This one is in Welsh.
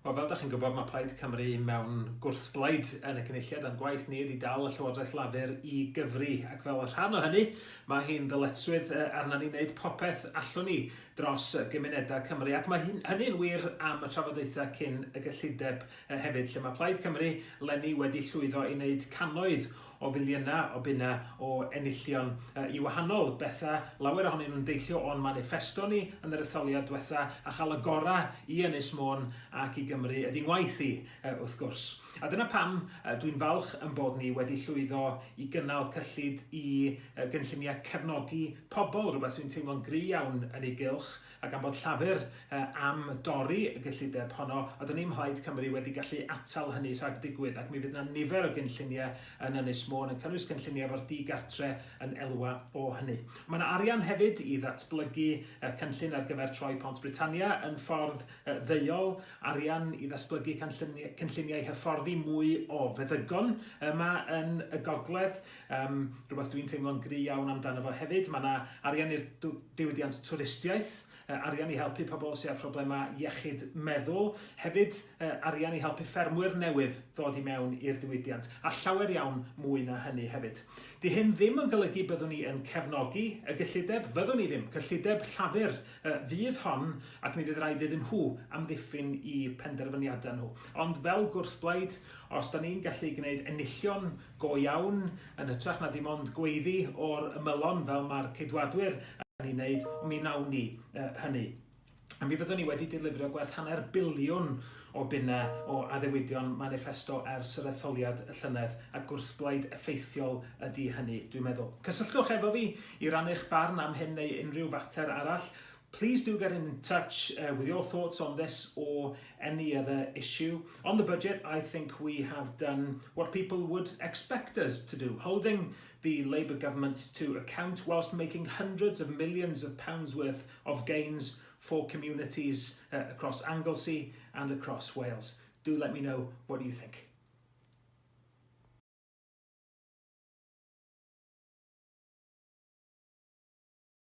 Wel, fel ydych chi'n gwybod, mae Plaid Cymru mewn gwrthblaid yn y cynulliad, a'n gwaith ni ydi dal y Llywodraeth Lafur i gyfri. Ac fel rhan o hynny, mae hi'n ddyletswydd arna ni wneud popeth allwn ni dros gymunedau Cymru. Ac mae hynny'n wir am y trafodaethau cyn y gyllideb hefyd, lle mae Plaid Cymru leni wedi llwyddo i wneud cannoedd o filiynau o bunna o enillion i wahanol bethau. Lawer ohonyn nhw'n deillio o'n manifesto ni yn yr etholiad diwetha, a chael y gorau i Ynys Môn ac i Gymru ydy'n waith i, wrth gwrs. A dyna pam dwi'n falch yn bod ni wedi llwyddo i gynnal cyllid i gynlluniau cefnogi pobl, rhywbeth dwi'n teimlo'n gry iawn yn ei gylch, ac am bod llafur am dorri y gyllideb honno, a dyn ni'n Plaid Cymru wedi gallu atal hynny rhag digwydd, ac mi fydd yna nifer o gynlluniau yn Ynys Môn, yn cynnwys gynlluniau efo'r digartre yn elwa o hynny. Mae yna arian hefyd i ddatblygu cynllun ar gyfer troi Pont Britannia yn ffordd ddeuol, arian i ddatblygu cynlluniau hyfforddi mwy o feddygon yma yn y gogledd, rhywbeth dwi'n teimlo'n gry iawn amdano fo hefyd. Mae yna arian i'r diwydiant twristiaeth, arian i helpu pobl sydd â problemau iechyd meddwl, hefyd arian i helpu ffermwyr newydd ddod i mewn i'r diwydiant, a llawer iawn mwy na hynny hefyd. Di hyn ddim yn golygu byddwn ni yn cefnogi y gyllideb, fyddwn ni ddim. Cyllideb llafur fydd hon, ac mi fydd rhaid iddyn nhw amddiffyn i penderfyniadau nhw. Ond fel gwrthblaid, os da ni'n gallu gwneud enillion go iawn, yn hytrach na dim ond gweiddi o'r ymylon fel mae'r ceidwadwyr yn ei wneud, mi wnawn ni hynny. A mi fyddwn ni wedi dilifrio gwerth £1 biliwn o bunnau o addewidion manifesto ers yr etholiad y llynedd, a gwrthblaid effeithiol ydy hynny, dwi'n meddwl. Cysylltwch efo fi i rannu'ch barn am hyn neu unrhyw fater arall. Please do get in touch with your thoughts on this or any other issue. On the budget, I think we have done what people would expect us to do, holding the Labour government to account whilst making hundreds of millions of pounds worth of gains for communities across Anglesey and across Wales. Do let me know what you think.